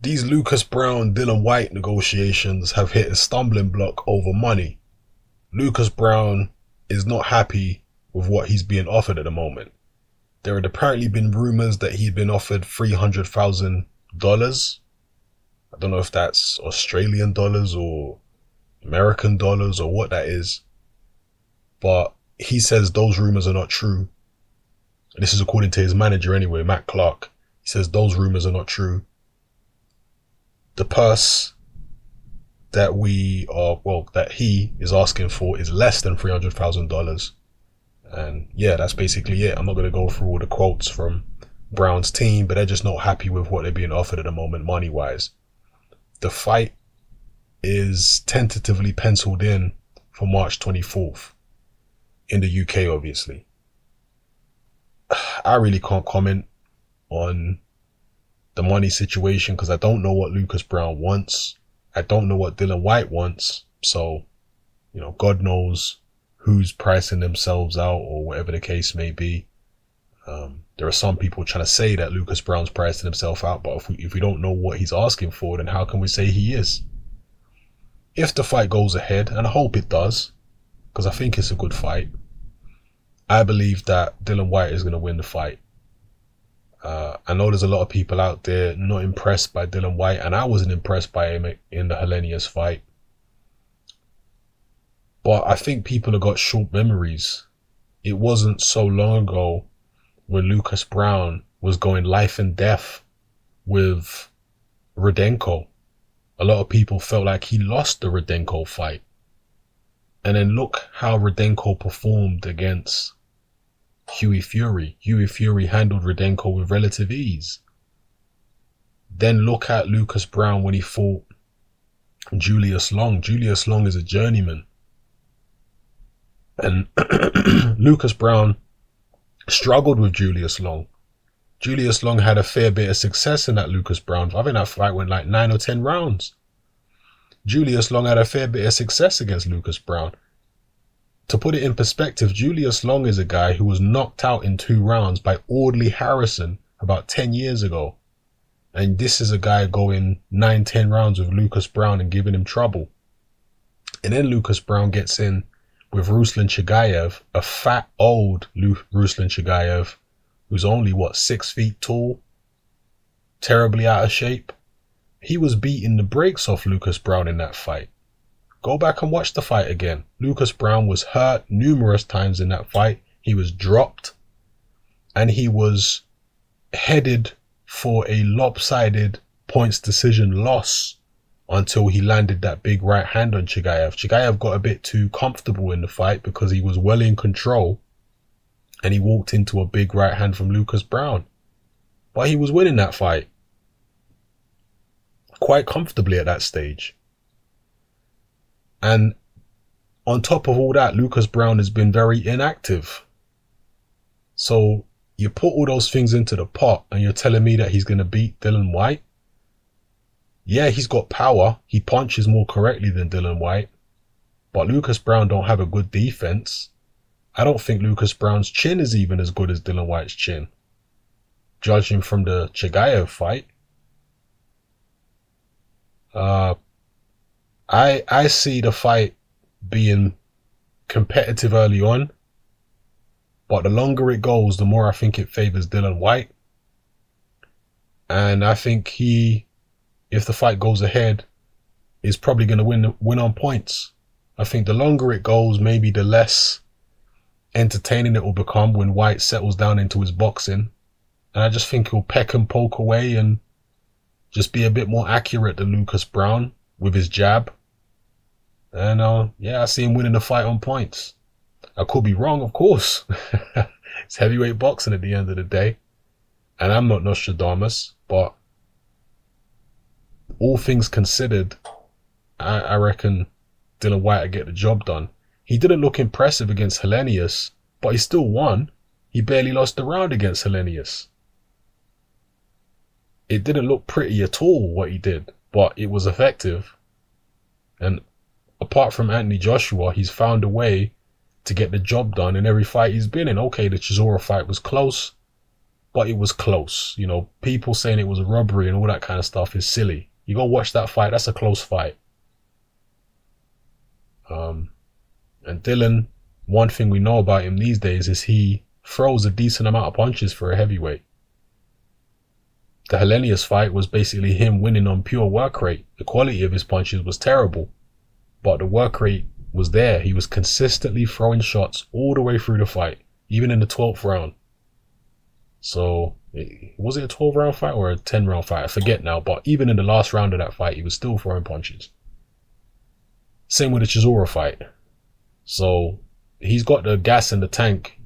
These Lucas Browne, Dillian Whyte negotiations have hit a stumbling block over money. Lucas Browne is not happy with what he's being offered at the moment. There had apparently been rumors that he'd been offered $300,000. I don't know if that's Australian dollars or American dollars or what that is. But he says those rumors are not true. This is according to his manager anyway, Matt Clark. He says those rumors are not true. The purse that that he is asking for is less than $300,000. And yeah, that's basically it. I'm not going to go through all the quotes from Browne's team, but they're just not happy with what they're being offered at the moment, money-wise. The fight is tentatively penciled in for March 24th in the UK, obviously. I really can't comment on the money situation because I don't know what Lucas Browne wants. I don't know what Dillian Whyte wants. So, you know, God knows who's pricing themselves out or whatever the case may be. There are some people trying to say that Lucas Browne's pricing himself out, but if we don't know what he's asking for, then how can we say he is? If the fight goes ahead, and I hope it does, because I think it's a good fight, I believe that Dillian Whyte is going to win the fight. I know there's a lot of people out there not impressed by Dillian Whyte, and I wasn't impressed by him in the Helenius fight. But I think people have got short memories. It wasn't so long ago when Lucas Browne was going life and death with Rudenko. A lot of people felt like he lost the Rudenko fight. And then look how Rudenko performed against Hughie Fury. Hughie Fury handled Rudenko with relative ease. Then look at Lucas Browne when he fought Julius Long. Julius Long is a journeyman. And Lucas Browne struggled with Julius Long. Julius Long had a fair bit of success in that Lucas Browne. I think that fight went like 9 or 10 rounds. Julius Long had a fair bit of success against Lucas Browne. To put it in perspective, Julius Long is a guy who was knocked out in 2 rounds by Audley Harrison about 10 years ago. And this is a guy going 9-10 rounds with Lucas Browne and giving him trouble. And then Lucas Browne gets in with Ruslan Chagaev, a fat old Ruslan Chagaev, who's only, 6 feet tall, terribly out of shape. He was beating the brakes off Lucas Browne in that fight. Go back and watch the fight again. Lucas Browne was hurt numerous times in that fight. He was dropped and he was headed for a lopsided points decision loss until he landed that big right hand on Chagaev. Chagaev got a bit too comfortable in the fight because he was well in control and he walked into a big right hand from Lucas Browne. But he was winning that fight quite comfortably at that stage. And on top of all that, Lucas Browne has been very inactive. So you put all those things into the pot and you're telling me that he's going to beat Dillian Whyte? Yeah, he's got power. He punches more correctly than Dillian Whyte. But Lucas Browne don't have a good defense. I don't think Lucas Browne's chin is even as good as Dillian Whyte's chin, judging from the Chagaev fight. I see the fight being competitive early on, but the longer it goes, the more I think it favors Dillian Whyte. And I think he, if the fight goes ahead, is probably going to win on points. I think the longer it goes, maybe the less entertaining it will become when Whyte settles down into his boxing. And I just think he'll peck and poke away and just be a bit more accurate than Lucas Browne with his jab. And yeah, I see him winning the fight on points. I could be wrong, of course. It's heavyweight boxing at the end of the day. And I'm not Nostradamus, but all things considered, I reckon Dillian Whyte will get the job done. He didn't look impressive against Helenius, but he still won. He barely lost the round against Helenius. It didn't look pretty at all what he did, but it was effective. And apart from Anthony Joshua, he's found a way to get the job done in every fight he's been in. Okay, the Chisora fight was close, but it was close. You know, people saying it was a robbery and all that kind of stuff is silly. You go watch that fight, that's a close fight. And Dillian, one thing we know about him these days is he throws a decent amount of punches for a heavyweight. The Helenius fight was basically him winning on pure work rate. The quality of his punches was terrible, but the work rate was there. He was consistently throwing shots all the way through the fight, even in the 12th round. So, was it a 12-round fight or a 10-round fight? I forget now, but even in the last round of that fight, he was still throwing punches. Same with the Chisora fight. So, he's got the gas in the tank.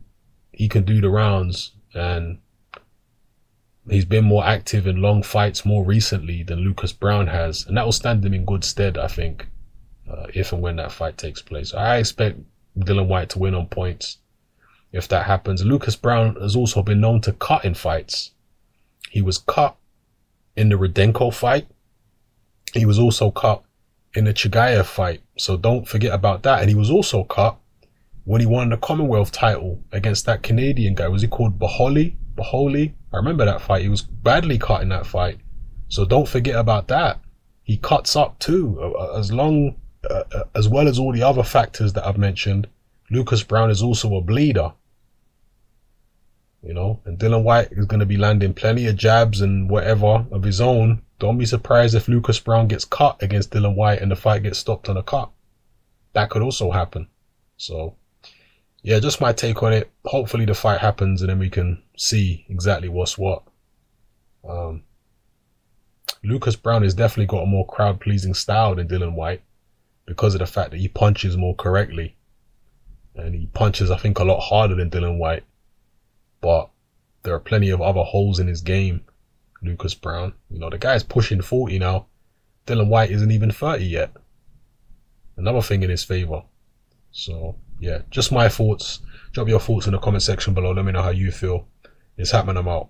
He can do the rounds, and he's been more active in long fights more recently than Lucas Browne has, and that will stand him in good stead, I think, if and when that fight takes place. I expect Dillian Whyte to win on points if that happens. Lucas Browne has also been known to cut in fights. He was cut in the Rudenko fight. He was also cut in the Chagaev fight, so don't forget about that. And he was also cut when he won the Commonwealth title against that Canadian guy. Was he called Baholi? I remember that fight. He was badly cut in that fight, so don't forget about that. He cuts up too. As well as all the other factors that I've mentioned, Lucas Browne is also a bleeder. You know, and Dillian Whyte is going to be landing plenty of jabs and whatever of his own. Don't be surprised if Lucas Browne gets cut against Dillian Whyte and the fight gets stopped on a cut. That could also happen. So, yeah, just my take on it. Hopefully the fight happens and then we can see exactly what's what. Lucas Browne has definitely got a more crowd-pleasing style than Dillian Whyte because of the fact that he punches more correctly. And he punches, I think, a lot harder than Dillian Whyte. But there are plenty of other holes in his game. Lucas Browne, you know, the guy's pushing 40 now. Dillian Whyte isn't even 30 yet. Another thing in his favor. So, yeah, just my thoughts. Drop your thoughts in the comment section below. Let me know how you feel. It's happening. I'm out.